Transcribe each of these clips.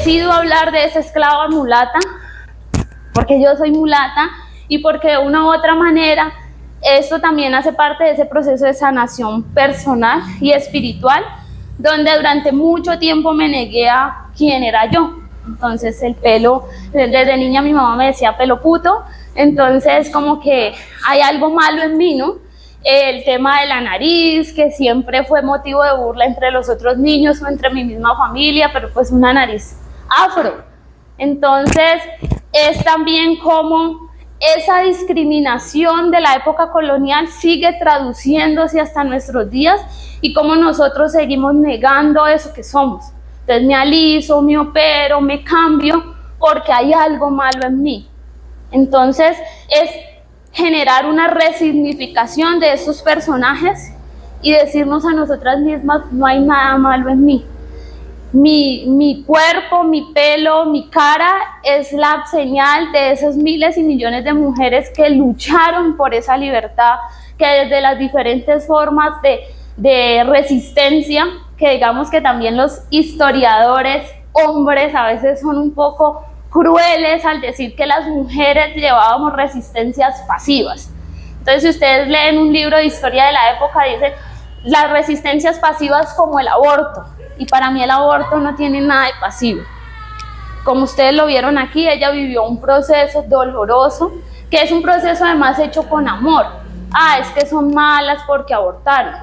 decido hablar de esa esclava mulata, porque yo soy mulata y porque de una u otra manera esto también hace parte de ese proceso de sanación personal y espiritual, donde durante mucho tiempo me negué a quién era yo. Entonces el pelo, desde niña mi mamá me decía pelo puto, entonces como que hay algo malo en mí, ¿no? El tema de la nariz, que siempre fue motivo de burla entre los otros niños o entre mi misma familia, pero pues una nariz afro. Entonces es también como esa discriminación de la época colonial sigue traduciéndose hasta nuestros días y cómo nosotros seguimos negando eso que somos. Entonces me aliso, me opero, me cambio porque hay algo malo en mí. Entonces es generar una resignificación de esos personajes y decirnos a nosotras mismas, no hay nada malo en mí. Mi cuerpo, mi pelo, mi cara es la señal de esos miles y millones de mujeres que lucharon por esa libertad, que desde las diferentes formas de resistencia, que digamos que también los historiadores hombres a veces son un poco crueles al decir que las mujeres llevábamos resistencias pasivas. Entonces, si ustedes leen un libro de historia de la época, dice las resistencias pasivas como el aborto, y para mí el aborto no tiene nada de pasivo. Como ustedes lo vieron aquí, ella vivió un proceso doloroso, que es un proceso además hecho con amor. Es que son malas porque abortaron.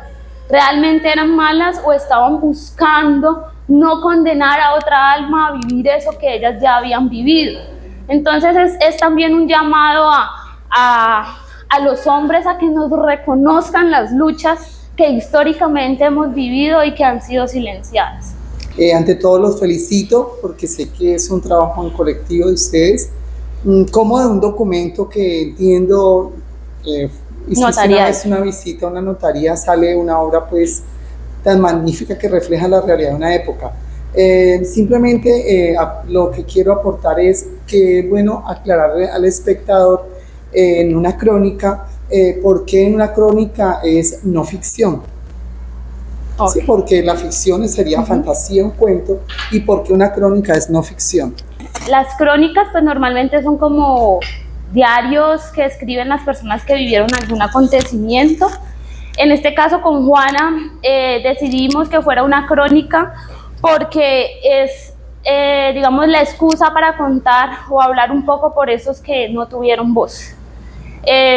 ¿Realmente eran malas o estaban buscando no condenar a otra alma a vivir eso que ellas ya habían vivido? Entonces es también un llamado a los hombres a que nos reconozcan las luchas que históricamente hemos vivido y que han sido silenciadas. Ante todo los felicito porque sé que es un trabajo en colectivo de ustedes. Como de un documento que entiendo, hiciste una vez una visita a una notaría, sale una obra pues tan magnífica que refleja la realidad de una época. Simplemente lo que quiero aportar es que es bueno aclararle al espectador en una crónica por qué en una crónica es no ficción. Okay. Sí, porque la ficción sería fantasía, un cuento, y porque una crónica es no ficción. Las crónicas pues normalmente son como diarios que escriben las personas que vivieron algún acontecimiento. En este caso con Juana decidimos que fuera una crónica porque es digamos la excusa para contar o hablar un poco por esos que no tuvieron voz.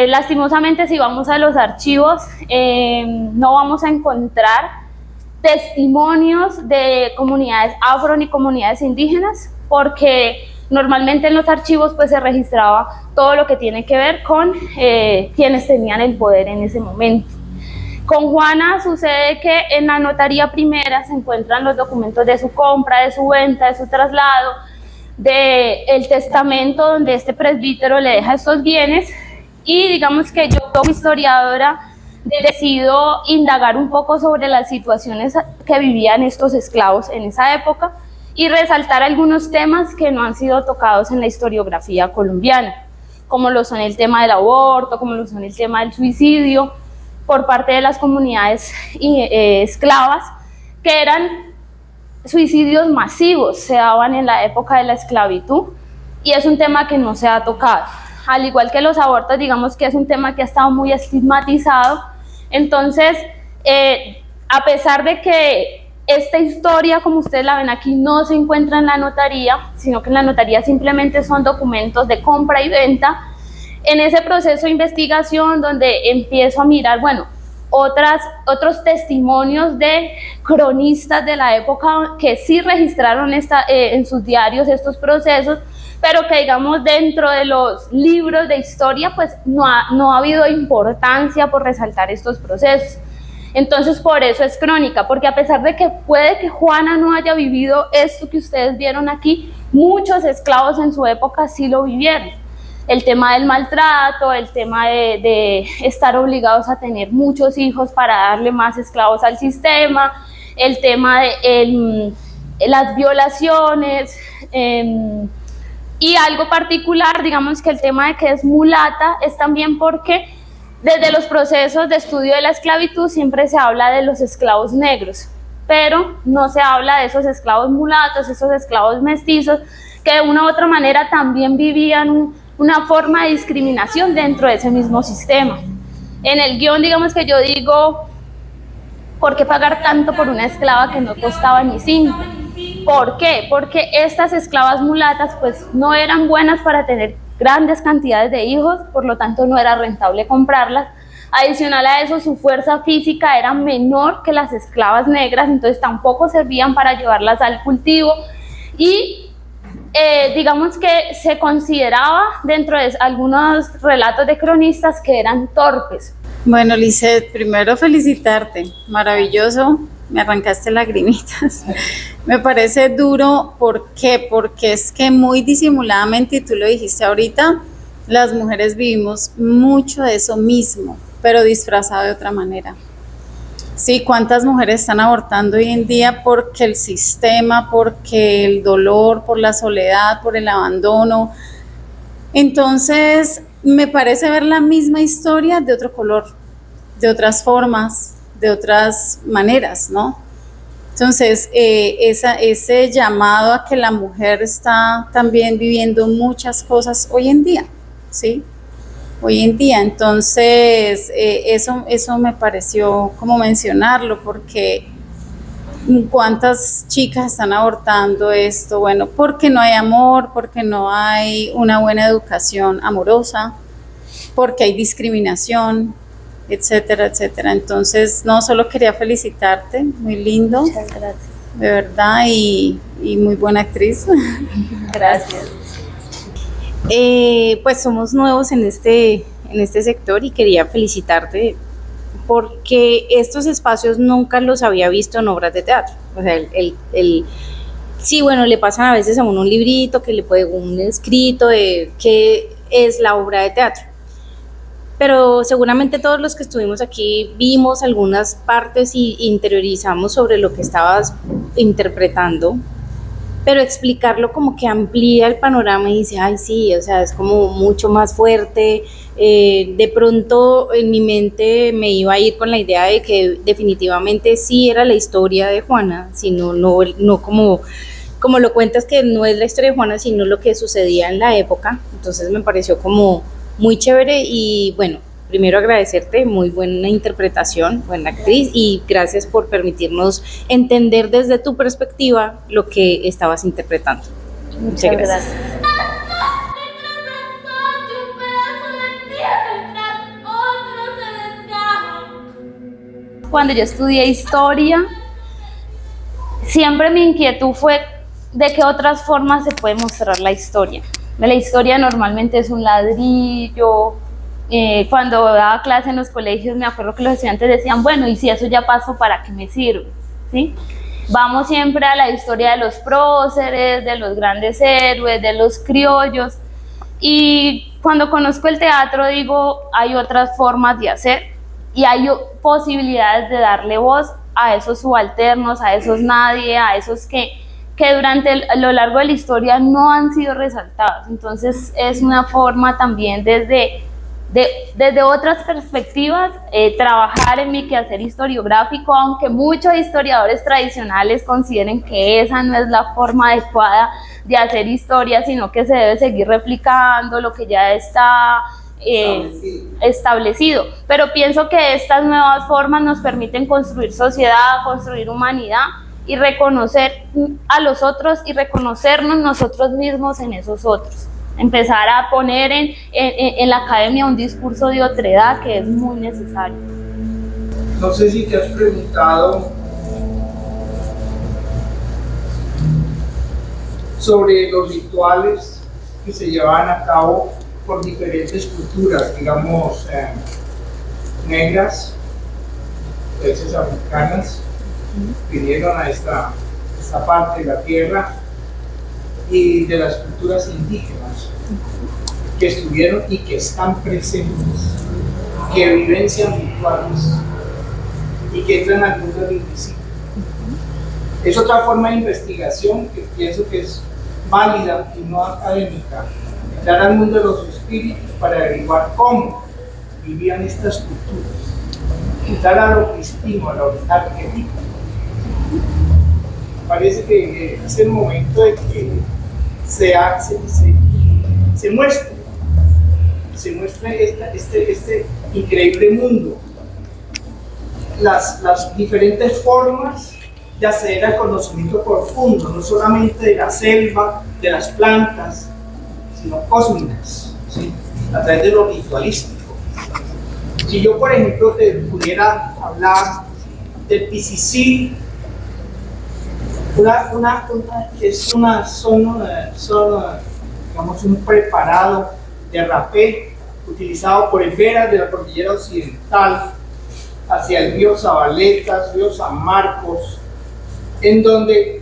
Lastimosamente si vamos a los archivos no vamos a encontrar testimonios de comunidades afro ni comunidades indígenas, porque normalmente en los archivos pues se registraba todo lo que tiene que ver con quienes tenían el poder en ese momento. Con Juana sucede que en la notaría primera se encuentran los documentos de su compra, de su venta, de su traslado, del testamento donde este presbítero le deja estos bienes, y digamos que yo como historiadora decido indagar un poco sobre las situaciones que vivían estos esclavos en esa época y resaltar algunos temas que no han sido tocados en la historiografía colombiana, como lo son el tema del aborto, como lo son el tema del suicidio por parte de las comunidades esclavas, que eran suicidios masivos, se daban en la época de la esclavitud, y es un tema que no se ha tocado. Al igual que los abortos, digamos que es un tema que ha estado muy estigmatizado. Entonces, a pesar de que esta historia, como ustedes la ven aquí, no se encuentra en la notaría, sino que en la notaría simplemente son documentos de compra y venta, en ese proceso de investigación donde empiezo a mirar, bueno, otros testimonios de cronistas de la época que sí registraron en sus diarios estos procesos, pero que digamos dentro de los libros de historia pues no ha habido importancia por resaltar estos procesos. Entonces por eso es crónica, porque a pesar de que puede que Juana no haya vivido esto que ustedes vieron aquí, muchos esclavos en su época sí lo vivieron. El tema del maltrato, el tema de estar obligados a tener muchos hijos para darle más esclavos al sistema, el tema de las violaciones, y algo particular, digamos que el tema de que es mulata es también porque desde los procesos de estudio de la esclavitud siempre se habla de los esclavos negros. pero no se habla de esos esclavos mulatos, esos esclavos mestizos, que de una u otra manera también vivían una forma de discriminación dentro de ese mismo sistema. En el guión, digamos que yo digo, ¿por qué pagar tanto por una esclava que no costaba ni 5? ¿Por qué? Porque estas esclavas mulatas pues no eran buenas para tener grandes cantidades de hijos, por lo tanto no era rentable comprarlas. Adicional a eso, su fuerza física era menor que las esclavas negras, entonces tampoco servían para llevarlas al cultivo y digamos que se consideraba dentro de algunos relatos de cronistas que eran torpes. Bueno, Lisette, primero felicitarte, maravilloso, me arrancaste lagrimitas. Me parece duro, ¿por qué? Porque es que muy disimuladamente, y tú lo dijiste ahorita, las mujeres vivimos mucho de eso mismo, pero disfrazado de otra manera. Sí, ¿cuántas mujeres están abortando hoy en día porque el sistema, porque el dolor, por la soledad, por el abandono? Entonces, me parece ver la misma historia de otro color, de otras formas, de otras maneras, ¿no? Entonces, ese llamado a que la mujer está también viviendo muchas cosas hoy en día, ¿sí? Hoy en día, entonces, eso me pareció como mencionarlo, porque ¿cuántas chicas están abortando esto? Bueno, porque no hay amor, porque no hay una buena educación amorosa, porque hay discriminación, etcétera, etcétera. Entonces, no, solo quería felicitarte, muy lindo. Muchas gracias. De verdad, y muy buena actriz. Gracias. Pues somos nuevos en este sector y quería felicitarte porque estos espacios nunca los había visto en obras de teatro. O sea, sí, bueno, le pasan a veces a uno un librito que le puede un escrito de qué es la obra de teatro. Pero seguramente todos los que estuvimos aquí vimos algunas partes y interiorizamos sobre lo que estabas interpretando, pero explicarlo como que amplía el panorama y dice, ay sí, o sea, es como mucho más fuerte. De pronto en mi mente me iba a ir con la idea de que definitivamente sí era la historia de Juana, sino no como lo cuentas, que no es la historia de Juana, sino lo que sucedía en la época. Entonces me pareció como muy chévere y bueno, primero agradecerte, muy buena interpretación, buena actriz, y gracias por permitirnos entender desde tu perspectiva lo que estabas interpretando. Muchas gracias. Cuando yo estudié historia, siempre mi inquietud fue de qué otras formas se puede mostrar la historia. La historia normalmente es un ladrillo. Cuando daba clase en los colegios, me acuerdo que los estudiantes decían, bueno, y si eso ya pasó, ¿para qué me sirve? ¿Sí? Vamos siempre a la historia de los próceres, de los grandes héroes, de los criollos, y cuando conozco el teatro digo, hay otras formas de hacer y hay posibilidades de darle voz a esos subalternos, a esos nadie, a esos que durante lo largo de la historia no han sido resaltados. Entonces es una forma también desde otras perspectivas, trabajar en mi quehacer historiográfico, aunque muchos historiadores tradicionales consideren que esa no es la forma adecuada de hacer historia, sino que se debe seguir replicando lo que ya está establecido. Pero pienso que estas nuevas formas nos permiten construir sociedad, construir humanidad y reconocer a los otros y reconocernos nosotros mismos en esos otros. Empezar a poner en la academia un discurso de otredad que es muy necesario. No sé si te has preguntado sobre los rituales que se llevaban a cabo por diferentes culturas, digamos, negras, países africanas, vinieron a esta parte de la tierra, y de las culturas indígenas que estuvieron y que están presentes, que vivencian rituales y que entran al mundo del invisible. Es otra forma de investigación que pienso que es válida y no académica, entrar al mundo de los espíritus para averiguar cómo vivían estas culturas, entrar a lo cristino, a lo arquetípico, parece que es el momento de que se muestre este increíble mundo, las diferentes formas de acceder al conocimiento profundo, no solamente de la selva, de las plantas, sino cósmicas, ¿sí? A través de lo ritualístico. Si yo, por ejemplo, te pudiera hablar del PCC, digamos, un preparado de rapé utilizado por Veras de la cordillera occidental hacia el río Zabaletas, río San Marcos, en donde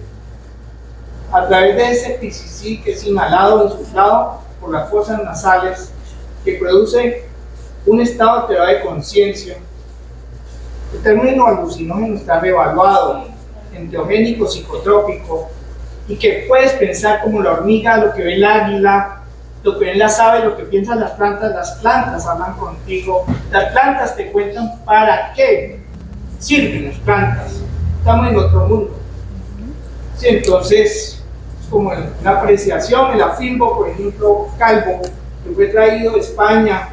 a través de ese PCC que es inhalado o insuflado por las fosas nasales, que produce un estado alterado de conciencia. El término alucinógeno está revaluado, enteogénico, psicotrópico, y que puedes pensar como la hormiga, lo que ve el águila, lo que ven las aves, lo que piensan las plantas hablan contigo, las plantas te cuentan para qué sirven las plantas. Estamos en otro mundo. Sí, entonces, es como una apreciación, el afilbo, por ejemplo, Calvo, que fue traído de España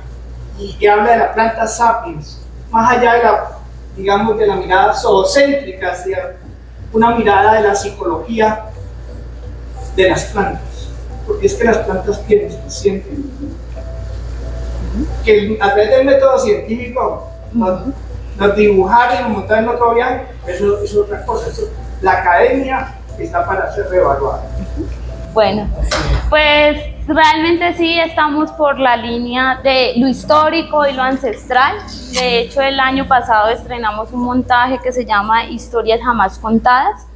y que habla de la planta sapiens, más allá de la, digamos, de la mirada zoocéntrica, hacia una mirada de la psicología de las plantas, porque es que las plantas piensan, sienten. Que a través del método científico nos dibujar y nos montar en otro viaje, eso es otra cosa. La academia está para ser reevaluada. Bueno, pues realmente sí estamos por la línea de lo histórico y lo ancestral. De hecho, el año pasado estrenamos un montaje que se llama Historias Jamás Contadas,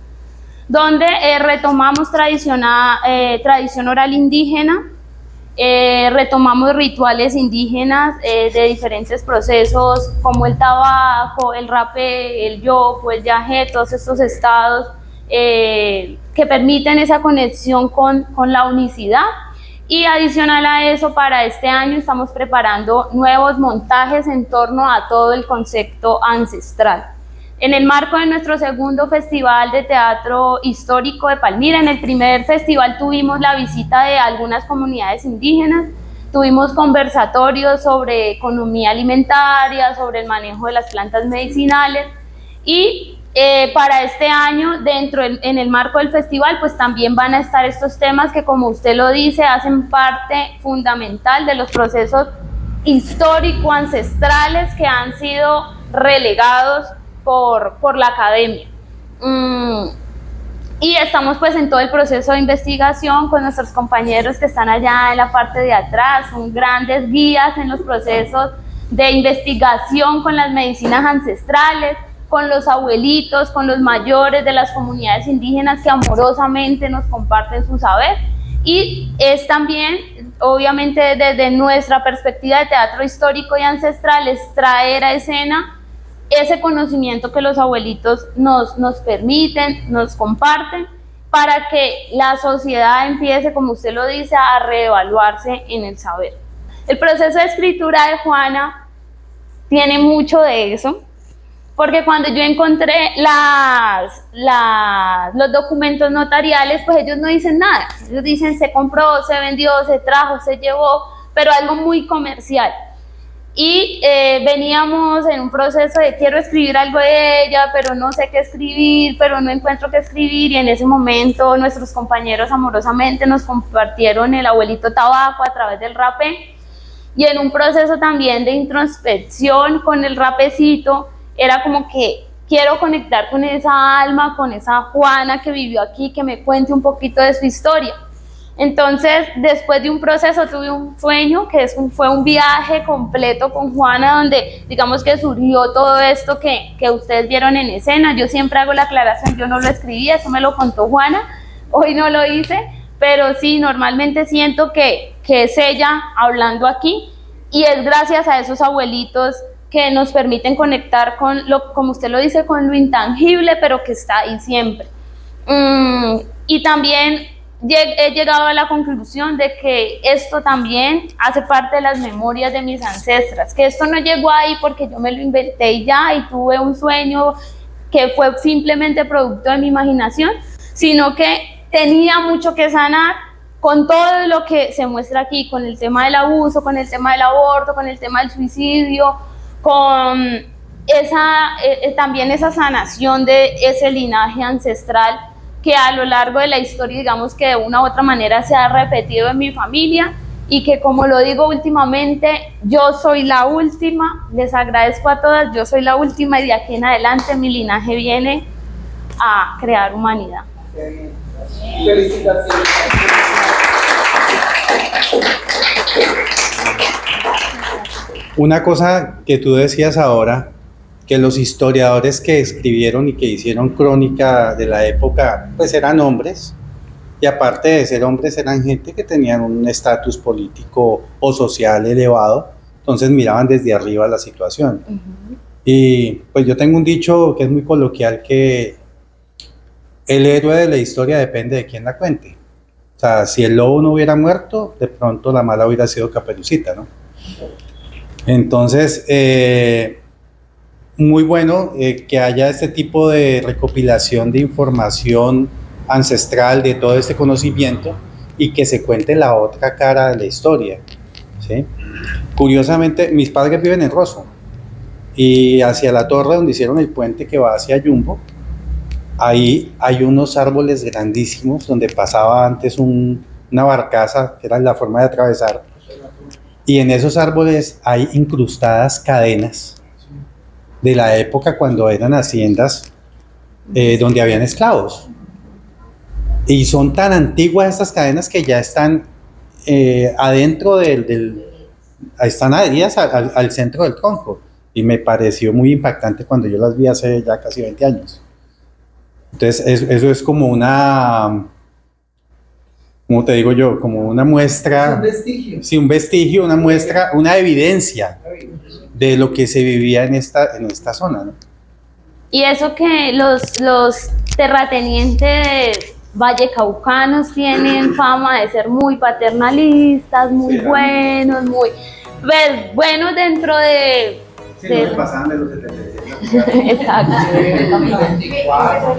donde retomamos tradición oral indígena, retomamos rituales indígenas de diferentes procesos como el tabaco, el rapé, el yopo, el yagé, todos estos estados que permiten esa conexión con la unicidad. Y adicional a eso, para este año estamos preparando nuevos montajes en torno a todo el concepto ancestral. En el marco de nuestro segundo Festival de Teatro Histórico de Palmira, en el primer festival tuvimos la visita de algunas comunidades indígenas, tuvimos conversatorios sobre economía alimentaria, sobre el manejo de las plantas medicinales, y para este año, en el marco del festival, pues también van a estar estos temas que, como usted lo dice, hacen parte fundamental de los procesos histórico-ancestrales que han sido relegados por la academia. Y estamos pues en todo el proceso de investigación con nuestros compañeros que están allá en la parte de atrás, son grandes guías en los procesos de investigación con las medicinas ancestrales, con los abuelitos, con los mayores de las comunidades indígenas que amorosamente nos comparten su saber. Y es también, obviamente, desde nuestra perspectiva de teatro histórico y ancestral, es traer a escena ese conocimiento que los abuelitos nos permiten, nos comparten, para que la sociedad empiece, como usted lo dice, a reevaluarse en el saber. El proceso de escritura de Juana tiene mucho de eso, porque cuando yo encontré los documentos notariales, pues ellos no dicen nada. Ellos dicen se compró, se vendió, se trajo, se llevó, pero algo muy comercial. Y veníamos en un proceso de quiero escribir algo de ella, pero no sé qué escribir, pero no encuentro qué escribir, y en ese momento nuestros compañeros amorosamente nos compartieron el abuelito tabaco a través del rapé, y en un proceso también de introspección con el rapecito, era como que quiero conectar con esa alma, con esa Juana que vivió aquí, que me cuente un poquito de su historia. Entonces, después de un proceso, tuve un sueño, fue un viaje completo con Juana, donde digamos que surgió todo esto que ustedes vieron en escena. Yo siempre hago la aclaración, yo no lo escribí, eso me lo contó Juana, hoy no lo hice, pero sí, normalmente siento que es ella hablando aquí, y es gracias a esos abuelitos que nos permiten conectar con como usted lo dice, con lo intangible, pero que está ahí siempre. Y también he llegado a la conclusión de que esto también hace parte de las memorias de mis ancestras, que esto no llegó ahí porque yo me lo inventé y ya, y tuve un sueño que fue simplemente producto de mi imaginación, sino que tenía mucho que sanar con todo lo que se muestra aquí, con el tema del abuso, con el tema del aborto, con el tema del suicidio, con también esa sanación de ese linaje ancestral que a lo largo de la historia, digamos que de una u otra manera se ha repetido en mi familia, y que, como lo digo últimamente, yo soy la última, les agradezco a todas, yo soy la última y de aquí en adelante mi linaje viene a crear humanidad. Felicitaciones. Una cosa que tú decías ahora, que los historiadores que escribieron y que hicieron crónica de la época, pues eran hombres, y aparte de ser hombres eran gente que tenían un estatus político o social elevado, entonces miraban desde arriba la situación. Y pues yo tengo un dicho que es muy coloquial, que el héroe de la historia depende de quién la cuente. O sea, si el lobo no hubiera muerto, de pronto la mala hubiera sido Caperucita, ¿no? Entonces, muy bueno que haya este tipo de recopilación de información ancestral, de todo este conocimiento, y que se cuente la otra cara de la historia, ¿sí? Curiosamente, mis padres viven en Rosso, y hacia la torre donde hicieron el puente que va hacia Yumbo, ahí hay unos árboles grandísimos donde pasaba antes una barcaza, que era la forma de atravesar, y en esos árboles hay incrustadas cadenas de la época cuando eran haciendas donde habían esclavos. Y son tan antiguas estas cadenas que ya están adentro están adheridas al centro del tronco. Y me pareció muy impactante cuando yo las vi hace ya casi 20 años. Entonces, eso es como ¿cómo te digo yo? Como una muestra. Un vestigio. Sí, un vestigio, una muestra, una evidencia de lo que se vivía en esta zona, ¿no? Y eso que los terratenientes vallecaucanos tienen fama de ser muy paternalistas, muy buenos, muy buenos dentro de... Sí, no se pasaban de los 77. Exacto. Sí, 24.